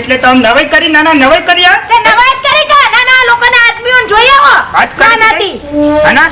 એટલે તો નવાઈ કરી નાના નવાઈ કરી નવાઈ કરી કે નાના લોકોને આદમીઓ જોઈએ હો ના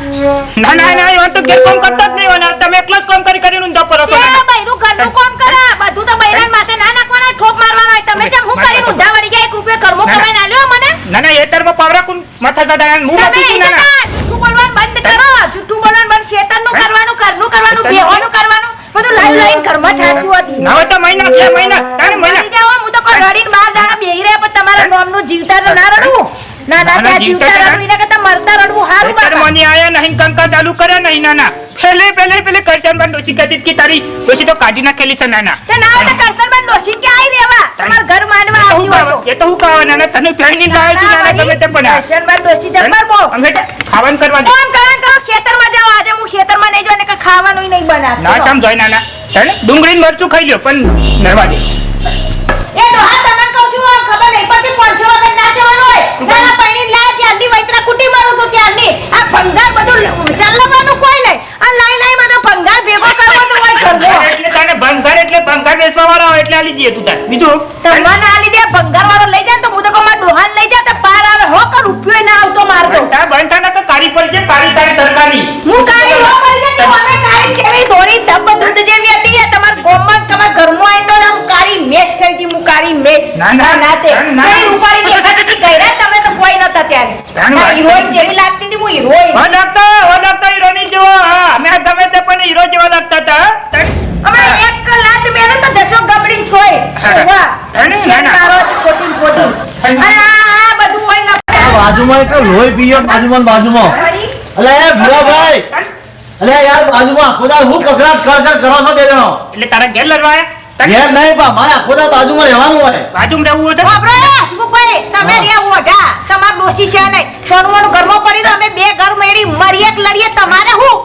એ તો ઘેર કામ કરતા જ નહીં હોય તમે એકલા જ કામ કરીને ઊંધા પર છો બૈરું ઘરનું કામ કરે બધું તો બૈરાન માથે ના નાખવાના ઠોક મારવાના તમે જેમ હું કરીને ઊંધા વળી ગયા 1 રૂપિયો ઘરમો કમાઈને આલ્યો મને ના એ તરમાં પાવરા કુન માથા દાદા હું માથું ના જૂઠું બોલવાનું બંધ કરો જૂઠું બોલવાનું બંધ શેતાનનું કરવાનું ઘરનું કરવાનું બેહોનું કરવાનું બધું લાઈન લાઈન ઘરમાં ઠાસું હતી ના તો મહિના કે મહિના તારે મહિના જાવ હું તો કોઈ રડીને બાર દાણા બેહી રહ્યા પણ તમારા નામનું જીવતા ના રડવું ના ત્યાં જીવતા રડવું એના કરતા મરતા રડવું હારું બાબા મને આયા નહીં કંકા ચાલુ કરે નહીં નાના પેલે કરશન બંધ ડોસી કહેતી કે તારી ડોસી તો કાઢી નાખેલી છે નાના તે ના તો કરશન બંધ ડોસી કે આઈ રેવા તમાર ઘર માનવા આવતી હોય એ તો હું કહવા નાના તને ફેણી લાવે છે નાના તમે તે પણ કરશન બંધ ડોસી જબર બો અમે ખાવાનું કરવા દે કોમ કરો ખેતરમાં જાવ આજે હું ખેતરમાં નહીં જોને કે ખાવાનું નહીં બનાવ ના સમજાય નાના તને ડુંગળીને મરચું ખાઈ લ્યો પણ નરવા દે એ ડોહા તમને કહું છું ખબર નહીં પડતી 500 વગર ના જવાનું હોય નાના પૈણી લા ત્યાંની વૈતરા કુટી મારું છું ત્યાંની આ ભંગાર બધું ચાલવાનું કોઈ નહીં આ લાઈ બધો ભંગાર ભેગો કરવાનો હોય કરજો એટલે તને ભંગાર બેસવા વાળો એટલે આલી દે તું તાર બીજું તમને આલી દે ભંગાર વાળો લઈ જાય તો હું તો કોમાં ડોહાન લઈ જા તો પાર આવે હો કર રૂપિયો ના આવતો મારતો બંધા ના કારી પર છે કારી તરકારી હું કારી હો પડી જાય તો અમે કારી કેવી ધોરી ધબ દૂધ જેવી હતી તમાર ગોમમાં તમાર ઘરમાં આઈ તો હું કારી મેશ થઈ જી હું કારી મેશ ના તે કોઈ રૂપાળી દેખાતી હતી ગયરા તમે તો કોઈ નતા ત્યારે હીરોઈન જેવી લાગતી હતી હું હીરોઈન ઓ ડોક્ટર હીરોઈન જેવો હા મે ગમે તે પણ હીરો જેવા લાગતા હતા અમે એક લાત મેનો તો જશો ગબડી છોય વાહ મારો ખોટી અને આ બધું હોય ન બાજુમાં એક લોહી પીયો બાજુમાં અલે એ ભૂરા ભાઈ અલે યાર બાજુમાં ખોદા હું કકરાટ કર કરો છો બે જણો એટલે તારા ઘેર લડવાયા ઘેર નહીં પા મારા ખોદા બાજુમાં રહેવાનું હોય બાજુમાં રહેવું હોય બાપરે હસમુખભાઈ તમે રે ઓઢા તમાર દોશી છે નહીં સોનવાનું ઘરમાં પડી તો અમે બે ઘર મેળી મરીએ લડીએ તમારે હું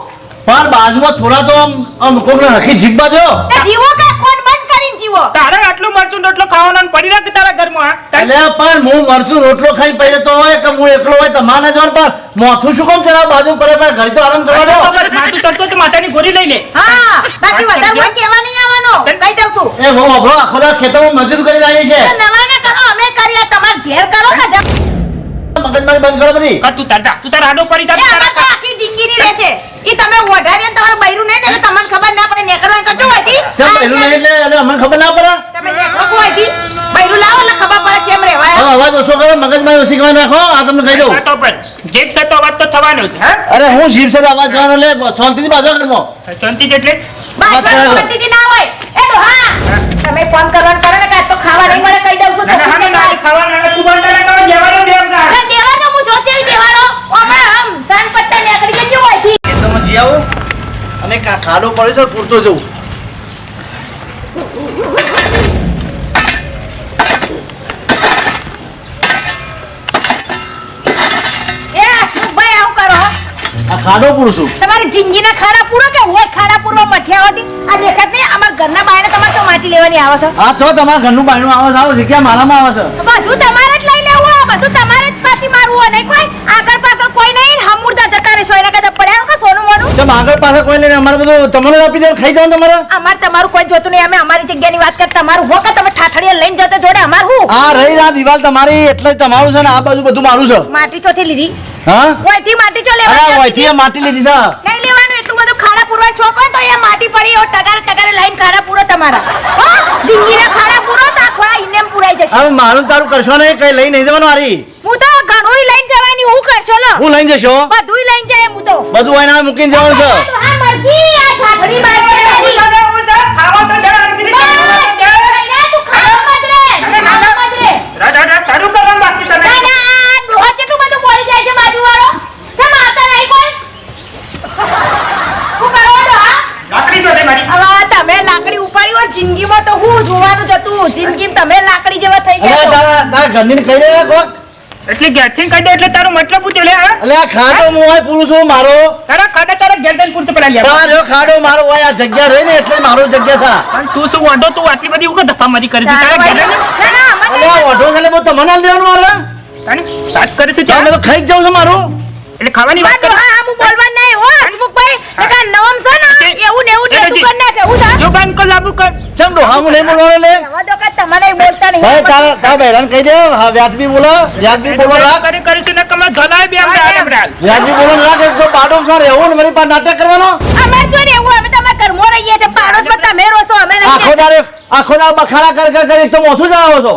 પણ બાજુમાં થોડા તો આમ કોકને રખી જીવવા દો તે જીવો કે કોણ બંધ કરીને જીવો તારે આટલું મરચું રોટલો ખાવાનો પડી રાખ તારા ઘરમાં એટલે પણ હું મરચું રોટલો ખાઈ પડે તો હોય કે હું એકલો હોય તમારે જોર પર મોથું શું કામ ચલા બાજુ પડે પણ ઘરે તો આરામ કરવા દો માથું ચડતો તો માથાની ગોળી લઈ લે હા બાકી વધારે કોઈ કહેવા નહીં આવવાનો કહી દઉં છું એ હું આપણો આખો દા ખેતરમાં મજૂર કરી રહી છે નવાને કરો અમે કરીએ તમાર ઘેર કરો કે મગજમારી બંધ કરો બધી તું તાર આડો પડી જા તારા આખી જિંદગીની રહેશે ઈ તમે ઓઢારીએ તમારું બૈરું નહીં એટલે તમને ખબર ના પડે નેકરવાનું કચો હોયથી ચમ બૈરું નહીં એટલે અમને ખબર ના પડે તમે નેકરો હોયથી બૈરું લાવો એટલે ખબર પડે કેમ રહેવાય હવે અવાજ ઓછો કરો મગજમારી ઓછી કરવા નાખો આ તમને કહી દઉં તો પર જીભ છે તો અવાજ તો થવાનો જ હા અરે હું જીભ છે અવાજ જવાનો લે શાંતિથી બાજુ કરજો શાંતિ એટલે શાંતિથી ના હોય એ ડોહા તમે ફોન કરવાનું કરો ને કે તો ખાવા નહીં મળે કહી દઉં છું ના ખાવા તું બંધ કરે તો જવાનો દેવના દેવાનો હું જોતેવી દેવાનો હમણાં આમ સાન પત્તા નીકળી જશે હોયથી તમે જી આવો અને ખાડો પડે છે પૂરતો જવું એ અશોકભાઈ આવું કરો આ ખાડો પૂરશું તમારી જિંદગીના ખાડા પૂરો કે હોય ખાડા પૂરવા મઠ્યા હોતી આ દેખાત નહીં અમાર ઘરના બાયને તમારે તો માટી લેવાની આવે છે આ છો તમારા ઘરનું બાયણું આવે છે ક્યાં મારામાં આવે છે બધું તમારે જ લઈ લેવું હોય બધું તમારે જ પાછી મારવું હોય નહીં કોઈ આગળ પાછળ કોઈ નહીં હમુરદા જતા રહેશો એના કરતા પડ્યા કે સોનું મોનું ચમ આગળ પાછળ કોઈ લઈને અમારે બધું તમને આપી દે ખાઈ જાવ તમારે અમાર તમારું કોઈ જોતું નહીં અમે અમારી જગ્યાની વાત કરતા તમારું હો કે તમે ઠાઠડીએ લઈને જતો જોડે અમાર હું આ રહી આ દિવાલ તમારી એટલે જ તમારું છે ને આ બાજુ બધું મારું છે માટી ચોથી લીધી હા ઓયથી માટી ચો અરે લેવાની ઓયથી આ માટી લીધી છે નહીં લેવાનું એટલું બધું ખાડા પૂરવા છોક હોય તો એ માટી પડી ઓ ટગારે લાઈન ખાડા પૂરો તમારા હો જિંદગીના ખાડા પૂરો તો આ ખોડા ઇનેમ પૂરાઈ જશે હવે મારું તારું કરશો નહીં કઈ લઈ નહીં જવાનું આરી હું તો ઘણું લઈને જવાની હું કરશો લો હું લઈને જશો બધું લઈને જાય હું તો બધું આઈને મૂકીને જવાનું છે હા મરજી આ ઠાઠડી મારી ખાવા તો જરા અડધી તું ખાવા મત રે રાડા સારું કરવા બાકી છે ના ના ડોહા ચેટલું બધું બોલી જાય છે બાજુવાળો કેમ આવતા નહીં કોઈ હું કરો ડોહા લાકડી જો દે મારી હવે તમે લાકડી ઉપાડી હોય જિંદગીમાં તો હું જોવાનું જતું જિંદગીમાં તમે લાકડી જેવા થઈ અરે ગયા તારા ઘરની કહી રહ્યા કોક એટલે ઘેરથી કહી દે એટલે તારો મતલબ પૂછે લે હા? અલે આ ખાડો હું હોય પુરુષ છું મારો તારા ખાડા તારા ઘેર જઈને પૂરતો પેલા લે તારો ખાડો મારો હોય આ જગ્યા રહી ને એટલે મારો જગ્યા થા પણ તું શું વાંધો તું આટલી બધી ઉખા ધપ્પામારી કરી છે તારા ઘેર ને અલે આ ઓઢો છે એટલે બહુ તમને આલ દેવાનું મારે તાને વાત કરે છે તમે તો ખાઈ જ જાવ છો મારું એટલે ખાવાની વાત કરે હા હું બોલવા નહીં હો હસમુખભાઈ નકા નવમ છે ને એવું ને એવું ને તું કર નાખ એવું છે જો બાન કો લાબુ કર ચમ ડોહા હું નહીં બોલવાનો લે જવા દો કે તમને બોલતા નહીં ભાઈ તારા બહેરાન કહી દે હા વ્યાજબી બોલો રાખ કરે છે ને કમા ગલાય બે આપણે આલે બડા વ્યાજબી બોલો રાખ એક તો પાડો સર એવું ને મારી પાસે નાટક કરવાનો અમાર જો ને એવું અમે તમારા ઘરમાં રહીએ છે પાડોશમાં તમે રહો છો અમે આખો દાડે બખાડા કર એક તો મોથું જ આવો છો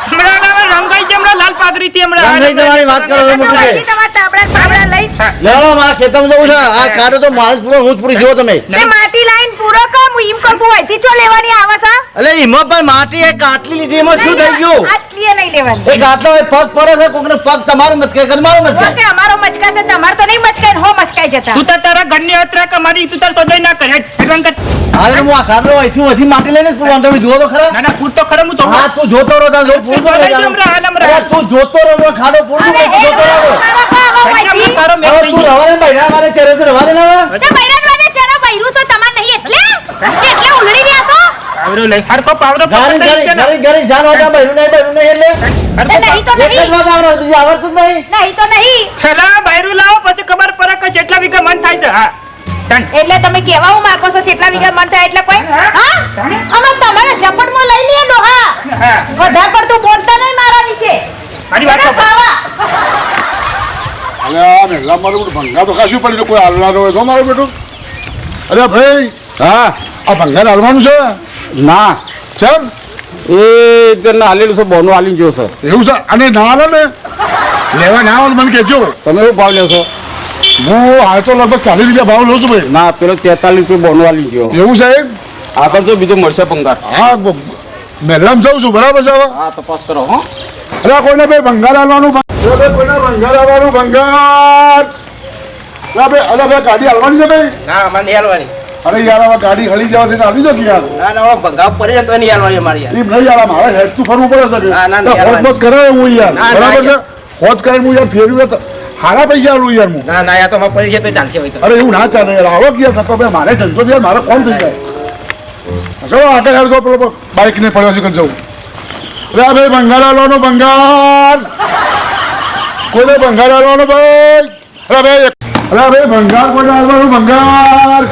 હમણાં નામે રંગાઈ છે હમણાં લાલ પાઘડી થી હમણાં રંગાઈ તમારી વાત કરો છો મોટું કે તમારા તાબડા લઈ લેવાનો મારા ખેતરમાં જવું છે આ કાઢો તો માણસ પૂરો હું જ પૂરી જોવો તમે તે માટી લાઈન પૂરો કર હું એમ કહું છું અહીંથી ચો લેવાની આવે છે એટલે એમાં પણ માટી એક આટલી લીધી એમાં શું થઈ ગયું આટલીએ નહીં લેવાની એક આટલો હોય પગ પડે છે કોકનો પગ તમારો મચકાય કે મારો મચકાય કે અમારો મચકા છે તમાર તો નહીં મચકાય ને હો મચકાઈ જતા તું તારા ઘરની યાત્રા કમારી તું તાર સદાય ના કરે એડવાન કર હાલે હું આ ખાડો અહીંથી ઓછી માટી લઈને જ પૂરવાનું તમે જુઓ તો ખરા ના ના પૂર તો ખરો હું જોઉં હા તું જોતો રહો તાર જો પૂરતો રહો તું જોતો રહો ખાડો પૂરતું જોતો રહો તારો મેં હવે તું રવા દે ભાઈ મારે ચહેરો છે રવા દે ને હવે તે બૈરાજ વાને ચેના બૈરું છો તમાર નહીં એટલે ઉલડી રહ્યા છો પાવરો લઈ હરકો પાવરો ઘરે જાન હોતા બહેરું નહીં એટલે નહીં તો એક જ નહીં વાત આવડે બીજી આવડતું જ નહીં નહીં તો નહીં પેલા બૈરું લાવો પછી ખબર પડે કે જેટલા વીઘા મન થાય છે હા તન એટલે તમે કેવા હું માંગો છો જેટલા વીઘા મન થાય એટલે કોઈ હા અમે તમારા ઝપટમાં લઈ લઈએ નો હા હા વધારે પડતું બોલતા નહીં મારા વિશે મારી વાત એના સાંભળ. ખાવા અરે આ મહેલા મારું બેટું ભંગા તો ખાસું પડી કોઈ હાલવાનો હોય તો મારું બેટું અરે ભાઈ હા આ ભંગાર હાલવાનું છે ના ચમ એ તેને હાલેલું છે બોનું હાલી ગયો છે એવું છે અને ના હાલે ને લેવા ના આવે તો મને કહેજો તમે શું ભાવ લેશો હું હાલ તો લગભગ 40 રૂપિયા ભાવ લઉં છું ભાઈ ના પેલો 43 રૂપિયા બોનું હાલી ગયો એવું છે આગળ તો બીજો મળશે પંગાર હા મહેલામાં જાઉં છું બરાબર છે હવે હા તપાસ કરો હો અરે કોઈને ભાઈ ભંગાર હાલવાનું કોઈને ભંગાર હાલવાનું ભંગાર ભાઈ અરે ભાઈ ગાડી હાલવાની છે ભાઈ ના અમારે નહીં હાલવાની અરે યાર હવે ગાડી હળી જવાથી તો હાલી જો કે યાર ના ના ભંગાવ પડી જાય તો નહીં હાલવાની અમારી યાર એમ નહીં યાર મારે હેડ તું ફરવું પડે છે ના, ના, તો નહીં હોજ કરે હું યાર ના, બરાબર છે ના, હોજ કરે હું યાર ફેરવ્યો તો હારા પૈસા આલું યાર હું ના ના યાર તો અમારે પડી જાય તો ચાલશે હોય તો અરે એવું ના ચાલે યાર આવો કે યાર નકો ભાઈ મારે ધંધો છે યાર મારે કોણ થઈ જાય ચલો આગળ યાર જો પેલો બાઇક ને પડ્યો છે કરી જવું અરે આ ભાઈ ભંગાર આલવાનો ભંગાર કોને ભંગાર આલવાનો ભાઈ અરે ભાઈ ભંગાર કોને આલવાનો ભંગાર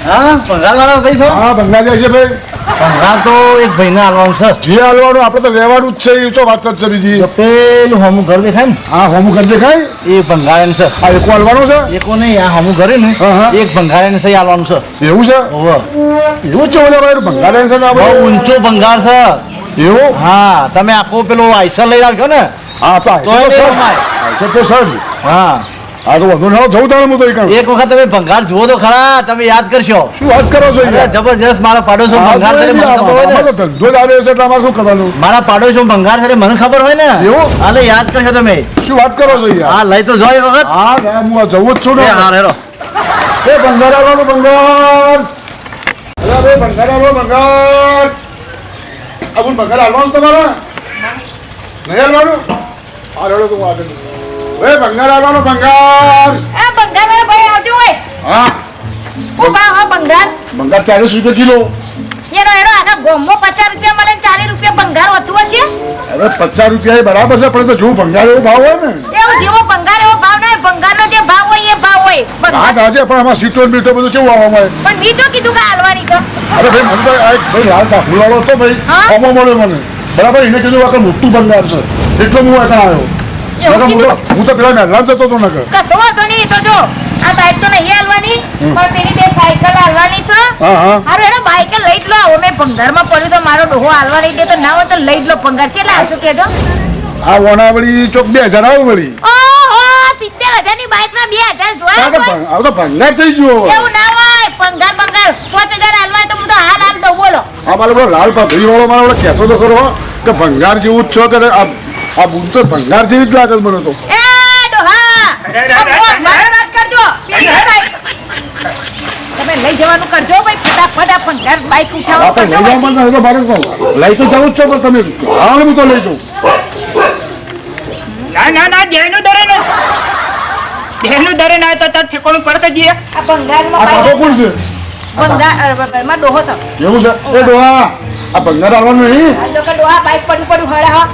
હા પગાર વાળા ભાઈ છો હા ભંગાર જાય છે ભાઈ પગાર તો એક ભાઈને આલવાનું છે જે હાલવાનું આપણે તો લેવાનું જ છે એ તો વાત જ છે બીજી તો પેલું હમું ઘર દેખાય ને હા હોમું કરી દેખાય એ ભંગારેન છે આ એકો હાલવાનો છે એકો નહીં આ હમું ઘરે ને હા, હા. એક ભંગારેન છે આલવાનું છે એવું છે ઓહો એવું જ છે ઓલા ભાઈ ભંગાર છે ને બહુ આપણે ઊંચો ભંગાર છે એવું હા તમે આખો પેલો આઈસર લઈ આવશો ને હા આપણે તો એ સર રમાય. તો સર હા હા તો વધુ ના જવું તારે હું તો એક એક વખત તમે ભંગાર જુઓ તો ખરા તમે યાદ કરશો શું વાત કરો છો અરે યાર? જબરજસ્ત મારા પાડોશો હા, ભંગાર તો છે એ મને ખબર હોય આમાં ને તો ધંધો જ આવે છે એટલે અમારે શું કરવાનું મારા પાડોશો ભંગાર છે મને ખબર હોય ને એવું? હાલે યાદ કરશો તમે શું વાત કરો છો યાર હા લઈ તો જો એક વખત હા ના, હું આ જવું જ છું ને એ હા હેરો એ ભંગાર આવવાનું ભંગાર અરે ભાઈ ભંગાર આવવાનો ભંગાર આ ભંગાર આવવાનું છે તમારે નહીં આવવાનું હા રેડો તું આગળ એ ભંગાર આવવાનો ભંગાર આ બંગાર વાળા ભાઈ આવજો હોય હા હું ભાવ હા બંગાર ભંગાર 40 રૂપિયા કિલો એનો આખા ગોમો 50 રૂપિયા મળે ને 40 રૂપિયા બંગાર હોતું હશે અરે 50 રૂપિયા એ બરાબર છે પણ તો જો ભંગાર એવો ભાવ હોય ને એવો જેવો બંગાર એવો ભાવ ના હોય બંગારનો જે ભાવ હોય એ ભાવ હોય હા બંગાર સાચે પણ આમાં સીટો ને બીટો બધું કેવું આવવામાં આવે પણ મી જો કીધું કે હાલવાની છે અરે ભાઈ મને તો આ એક ભાઈ લાલ કાકુ વાળો હતો ભાઈ હા? આમાં મળ્યો મને બરાબર એને કીધું આ તો મોટું ભંગાર છે એટલો હું ત્યાં આવ્યો એવું નકર કીધું? હું તો પેલા મહેલામ જતો હતો નકર કશો વાંધો નહીં એ તો જો આ બાઈક તો નહીં હાલવાની પણ પેલી બે સાયકલ હાલવાની છે હા હા હારું એનો બાઈક લઈ જ લો આવો મેં ભંગારમાં પડ્યું તો મારો ડોહો હાલવા નહીં દે તો ના હોય તો લઈ જ લો ભંગાર કેટલા આવશો કેજો આ વણાવળી ચોક 2000 આવે વળી ઓહો 70,000 ની બાઈક ના 2000 જોયા આ તો કોઈ? આ તો ભંગાર થઈ ગયો હવે એવું ના હોય ભંગાર 5000 હાલવા હોય તો હું તો હાલ દઉં બોલો આ મારો પેલો લાલ પાઘડી વાળો મારો ઓલો કહેતો તો ખરો કે ભંગાર જેવું જ છો કે આ બુન તો ભંગાર જેવી જ લાગે છે મને તો એ ડોહા મારે વાત કરજો પેલી બાઈક તમે લઈ જવાનું કરજો ભાઈ ફટાફટ આ ભંગાર બાઈક ઉઠાવો આપણે લઈ જવા માંગતા હોય તો મારે કહું લઈ તો જવું જ છો પણ તમે હાલ હું તો લઈ જાઉં ના જેનું દરે ને જેનું દરે ના તો તાર ઠેકોણું પડે જઈએ આ ભંગારમાં આ બાબો કોણ છે ભંગારમાં ડોહો છે એવું છે એ ડોહા આ ભંગાર આવવાનું નહીં આ લોકો ડોહા બાઈક પડ્યું હળે હા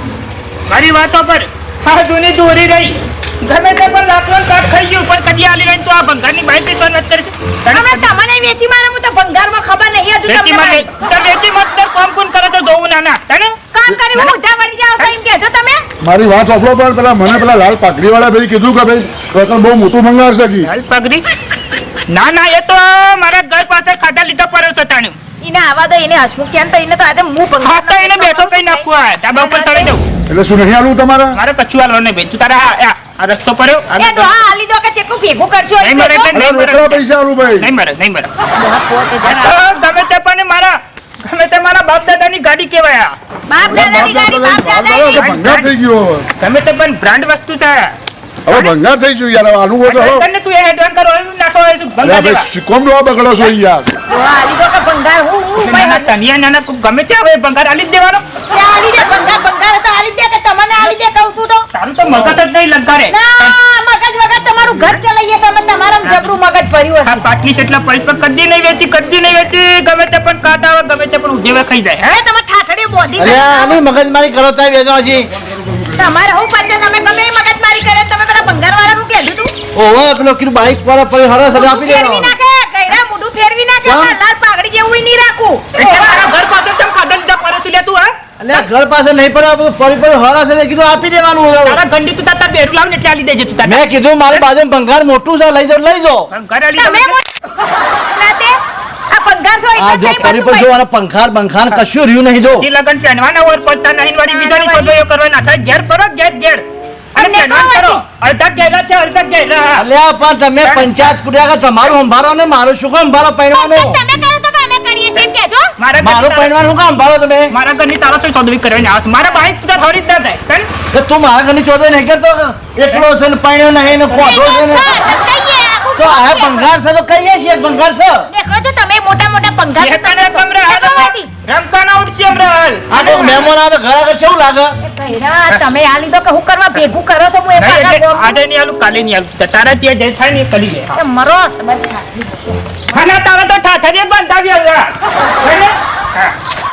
મારી વાતો પર હા જૂની દોરી રહી ગમે તે પણ લાકડો કાટ ખાઈ ગયું પણ કદી આલી રહી તો આ ભંગારની બાઈક પૈસા નથી કરશે તમે તમને વેચી મારે હું તો ભંગારમાં ખબર નહીં હજુ વેચી તમને મત તો વેચી મત તાર કામ કોણ કરે તો જોવું ના તને કામ કરી હું ઉધા વળી જાવ છો એમ કહેજો તમે મારી વાત સાંભળો પણ પેલા મને પેલા લાલ પાઘડી વાળા ભાઈ કીધું કે ભાઈ રતન બહુ મોટું ભંગાર છે કી હાલ પગડી ના એ તો મારા ઘર પાસે ખાધા લીધા પડ્યો છે તાણું એને આવા દો એને હસમુખ ક્યાં તો એને તો આજે હું ભંગાર ખાતા એને બેઠો કઈ નાખવું આ ધાબા ઉપર ચડી દઉં એટલે શું નહીં આલું તમારે મારે કચ્છું હાલવા નહીં બેન તું તારા આ રસ્તો પડ્યો એ ડોહા હાલી દો કે ચેટલું ભેગું કરશો નહીં મરે એટલે નહીં મરે રોકડા પૈસા આલું ભાઈ નહીં મરે ડોહા પોચ આ તો ગમે તે મારા બાપ દાદાની ગાડી કહેવાય આ. બાપ દાદાની ગાડી બાપ તો દાદાની ભંગાર થઈ ગયો હવે ગમે તે પણ બ્રાન્ડ વસ્તુ છે હવે ભંગાર થઈ ગયું યાર આલુ હોય તો હવે. તને તું એ હેડવાન કરો એવું નાખો એ શું અલ્યા ભંગાર ભાઈ કોમ ડોહા બગડો છો યાર ડોહા હાલી દો કે ભંગાર હું નાના તનિયા નાના કોક ગમે તે આવે ભંગાર આલી જ દેવાનો હાલી દે ભંગાર તો હાલી દે કે તમને હાલી દે કહું છું તો તારું તો મગજ જ નહીં લંકારે ના મગજ વગર તમારું ઘર ચલાઈએ તમે તમારા જબરું મગજ ભર્યું આ હશે પાટલી જેટલા પૈસા કદી નહીં વેચી ગમે તે પણ કાંટા આવે ગમે તે પણ ઉધેવા ખાઈ જાય હે તમે ઠાઠડી બોધી અલ્યા આની મગજમારી કરો તાય વેચો હજી તમારે હું પાછા તમે ગમે એ મગજમારી કરે તમે પેલા ભંગાર વાળાનું કહેલું તું ઓહો પેલો કીધું બાઈક વાળા પર હરા સજા આપી ફેરવી દેવાનો નાખે ગયડા મોઢું ફેરવી નાખે હા? લાલ પાઘડી જેવું નહીં રાખું એટલે તારા ઘર પાસે કેમ ખાધા લીધા પડે છે લે તું હે અલ્યા ઘર પાસે નહીં પડે આ બધું ફરી હરા છે કીધું આપી દેવાનું હવે. તારા ગંડી તું તાર બેરું લાવ ને એટલે આલી દેજે તું તાર મેં કીધું મારી બાજુ ભંગાર મોટું છે લઈ જાઓ લઈ જાઓ ઘર આલી તમે દે નાતે આ ભંગાર છો આ એટલે જો ફરી પર જો આના પંખાર બંખાર કશું રહ્યું નહીં જો જી લગન પહેરવાના ઓર પડતા નહીં વાળી બીજાની છોકરીઓ કરવાના થાય ઘેર કરો ઘેર અને અને પહેરવાન કરો કાવાથી. અડધા ઘેરા છે અડધા ઘેરા અલ્યા પણ તમે પંચાયત કુટ્યા કે તમારું સંભાળો ને મારું શું કામ સંભાળો પૈણવાનું તમે કરો તો કે અમે કરીએ છીએ એમ કહેજો મારા મારું ઘરની પૈણવાનું શું કામ સંભાળો તમે મારા ઘરની તારા શું ચોદવી કરવાની આવશે મારા બાઈક તો હરી જ ના થાય તને કે તું મારા ઘરની ચોદે નહીં કરતો એકલો છે ને પૈણ્યો નહીં ને કોઠો છે ને તો આ ભંગાર છે તો કહીએ છીએ ભંગાર છે દેખો છો તમે મોટા મોટા ભંગાર છો એકાને કમરે હાલ રમકાના ઉડશે હમણાં હાલ આ તો મહેમાન આવે ઘર આગળ કેવું લાગે કઈરા તમે આ લીધો કે હું કરવા ભેગું કરો છો હું એ નહીં, પાછા એટલે બોલું. આજે નહીં આલું કાલે નહીં આલું તારા ત્યાં જે થાય ને એ કરી દે એ મરો તમારી ખાલી. હા ના તારા તો ઠાઠરીએ બંધાવી આવ્યા હા